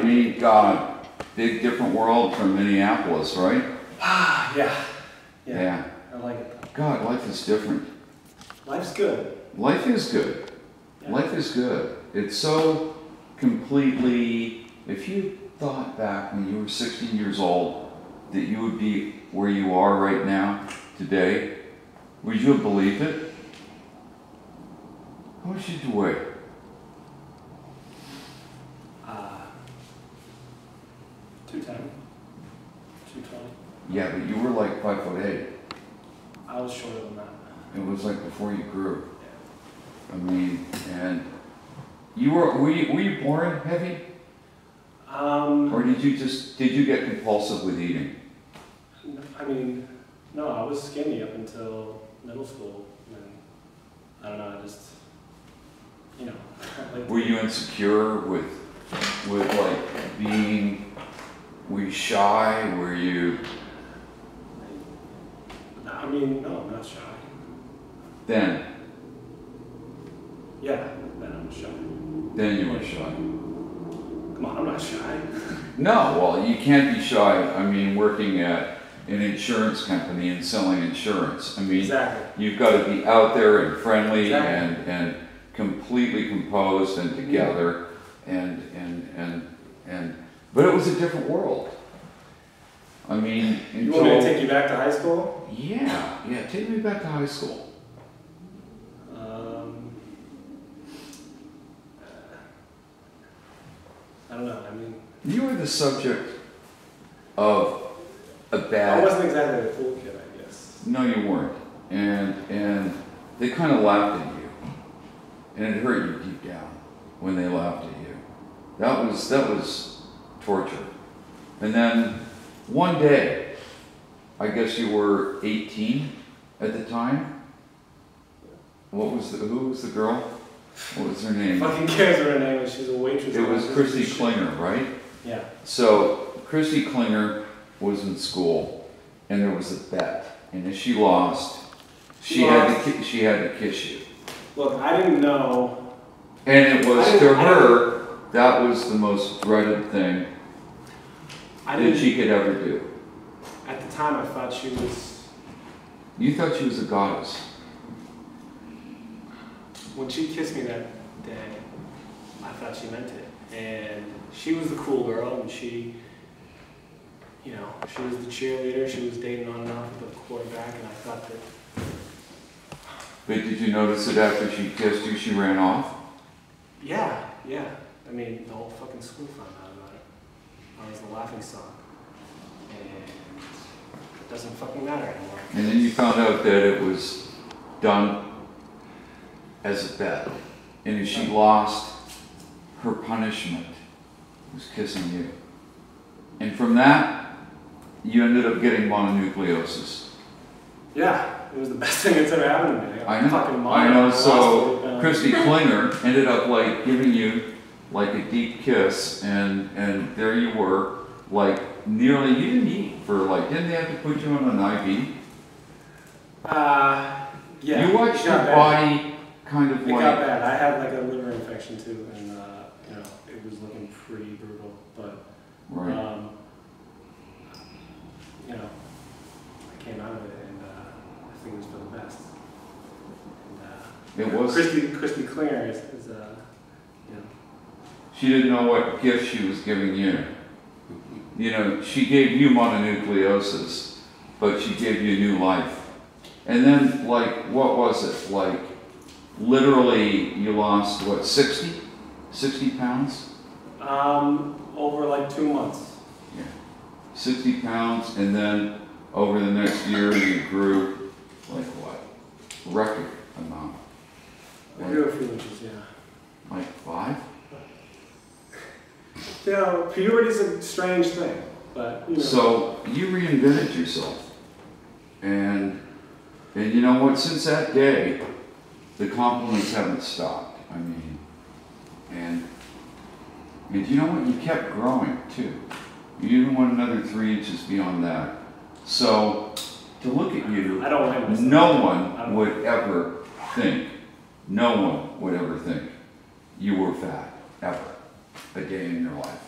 mean, God, big different world from Minneapolis, right? Yeah. I like it though. God, life is different. Life's good. Life is good. Yeah. Life is good. It's so completely, if you thought back when you were 16 years old that you would be where you are right now, today, would you have believed it? How much did you weigh? 210, 220. Yeah, but you were like 5'8". I was shorter than that. It was like before you grew. Yeah. I mean, and you were you born heavy? Or did you get compulsive with eating? I mean, no, I was skinny up until middle school. And I don't know, I just, you know. Like, Were you insecure with like being, were you shy? Were you? I mean, no, I'm not shy. Then Then I'm shy. Then you were shy. Come on, I'm not shy. No, well, you can't be shy. I mean, working at an insurance company and selling insurance. I mean, Exactly. you've got to be out there and friendly Exactly. and completely composed and together and but it was a different world. I mean, You want me to take you back to high school? Yeah, take me back to high school. I don't know, I mean... You were the subject of a bad... I wasn't exactly the cool kid, I guess. No, you weren't. And they kind of laughed at you. And it hurt you deep down when they laughed at you. That was torture. And then one day, I guess you were 18 at the time. Who was the girl? What was her name? Fucking cares what her name is. She's a waitress. It was Christy Klinger, right? Yeah. So Christy Klinger was in school, and there was a bet, and if she lost, she had to kiss you. Look, I didn't know. And it was to her that was the most dreaded thing that she could ever do. At the time, I thought she was. You thought she was a goddess. When she kissed me that day, I thought she meant it. And she was the cool girl, and she, you know, she was the cheerleader, she was dating on and off with the quarterback, and I thought that... But did you notice that after she kissed you, she ran off? Yeah. I mean, the whole fucking school found out about it. I was the laughing stock. And it doesn't fucking matter anymore. And then you found out that it was done as a bet. And if she lost, her punishment was kissing you. And from that, you ended up getting mononucleosis. Yeah, it was the best thing that's ever happened to me. I know. So Christy Klinger ended up like giving you like a deep kiss, and there you were, like nearly, you didn't eat for like, didn't they have to put you on an IV? Yeah. You watched your body kind of It like... got bad. I had like a liver infection too, and you know, it was looking pretty brutal. But Right. you know, I came out of it, and I think it was for the best. And, It was... Christy Klinger is you know. She didn't know what gift she was giving you. You know, she gave you mononucleosis, but she gave you new life. And then, like, what was it? Like, literally, you lost, what, 60 pounds? Over like 2 months. Yeah. 60 pounds, and then over the next year, you grew, like what? Record amount. I grew a few inches, yeah. Like 5? You know, puberty's a strange thing, but, you know. So, you reinvented yourself. And you know what, since that day, the compliments haven't stopped. I mean, and you know what, you kept growing too. You even went another 3 inches beyond that. So, to look at you, no one would ever think you were fat, ever, a day in your life.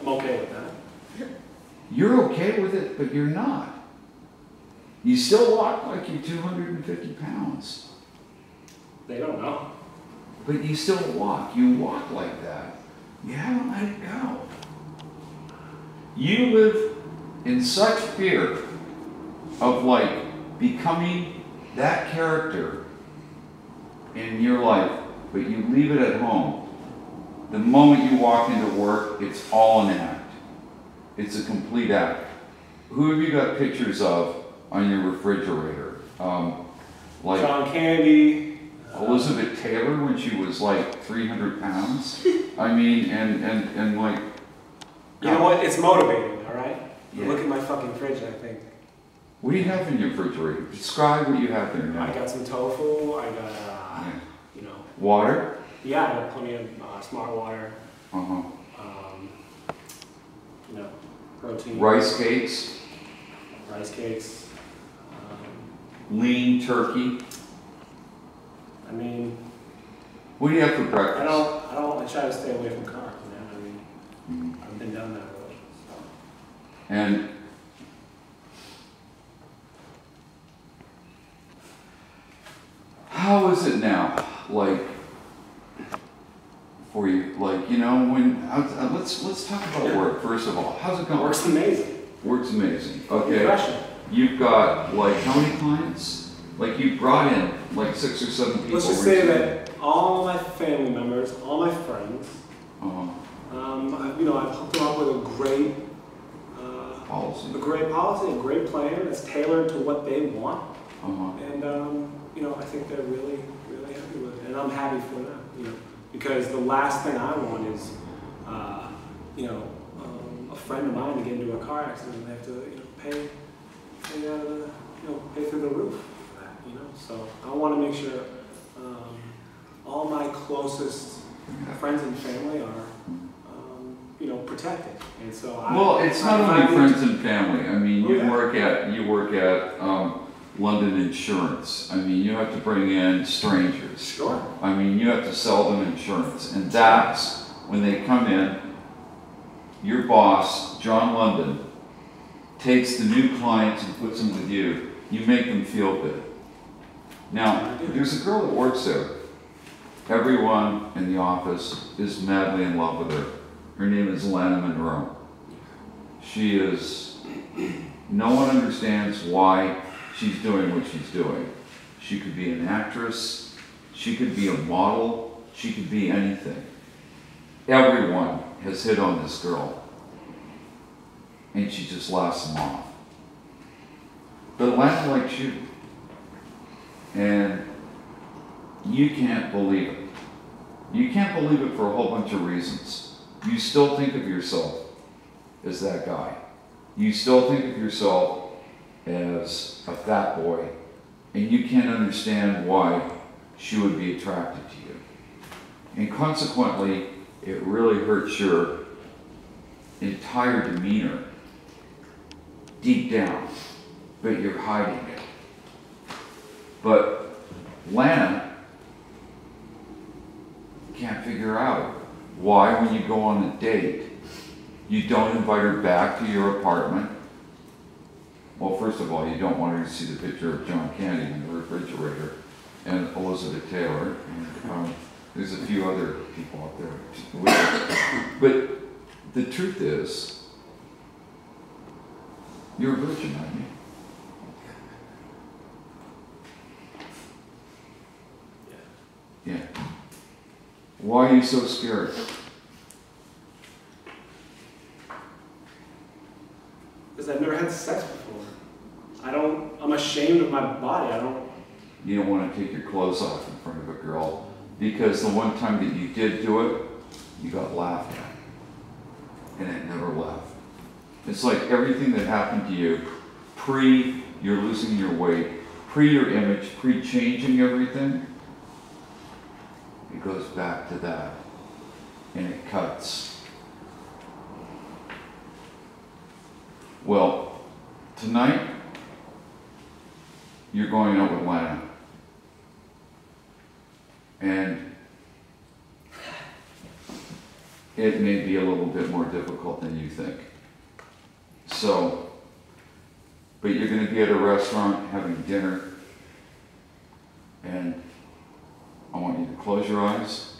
I'm okay with that. You're okay with it, but you're not. You still walk like you're 250 pounds. They don't know. But you still walk. You walk like that. You haven't let it go. You live in such fear of like becoming that character in your life, but you leave it at home. The moment you walk into work, it's all an act. It's a complete act. Who have you got pictures of on your refrigerator? Like John Candy. Elizabeth Taylor when she was like 300 pounds. I mean, and like. You know what? It's motivating, all right? Yeah. Look at my fucking fridge, I think. What do you have in your refrigerator? Describe what you have there now. I got some tofu. I got, you know. Water? Yeah, I got plenty of smart water. Uh-huh. You know, protein. Rice cakes? Rice cakes. Lean turkey? I mean. What do you have for breakfast? I try to stay away from carbs, man. I mean, I've been down that road. And how is it now? Like, for you, like, you know, when, let's talk about work, first of all. How's it going? Works amazing. Works amazing. Okay. Impression. You've got, like, how many clients? Like, you brought in, like, 6 or 7 people. Let's just say that all my family members, all my friends, you know, I've hooked them up with a great policy. A great plan that's tailored to what they want. And, you know, I think they're really, really happy with it. And I'm happy for them, you know, because the last thing I want is, you know, a friend of mine to get into a car accident and they have to, you know, pay out of the, you know, pay through the roof for that, you know. So I want to make sure all my closest friends and family are, you know, protected. And so well, it's not only friends and family. I mean, you work at London Insurance. I mean, you have to bring in strangers. Sure. I mean, you have to sell them insurance, and that's when they come in. Your boss, John London, takes the new clients and puts them with you. You make them feel good. Now, there's a girl that works there. Everyone in the office is madly in love with her. Her name is Lana Monroe. She is, no one understands why she's doing what she's doing. She could be an actress, she could be a model, she could be anything. Everyone has hit on this girl, and she just laughs them off. But Lana likes you, and you can't believe it. You can't believe it for a whole bunch of reasons. You still think of yourself as that guy. You still think of yourself as a fat boy, and you can't understand why she would be attracted to you. And consequently, it really hurts your entire demeanor deep down, but you're hiding it. But Lana can't figure out why, when you go on a date, you don't invite her back to your apartment. Well, first of all, you don't want her to see the picture of John Candy in the refrigerator and Elizabeth Taylor. And, there's a few other people out there. But the truth is, you're a virgin, aren't you? Yeah. Why are you so scared? Because I've never had sex before. I'm ashamed of my body. You don't want to take your clothes off in front of a girl because the one time that you did do it, you got laughed at. And it never left. It's like everything that happened to you, you're losing your weight, your image, changing everything, it goes back to that. And it cuts. Well, tonight, you're going out with Lana. And it may be a little bit more difficult than you think. So, but you're going to be at a restaurant having dinner, and I want you to close your eyes.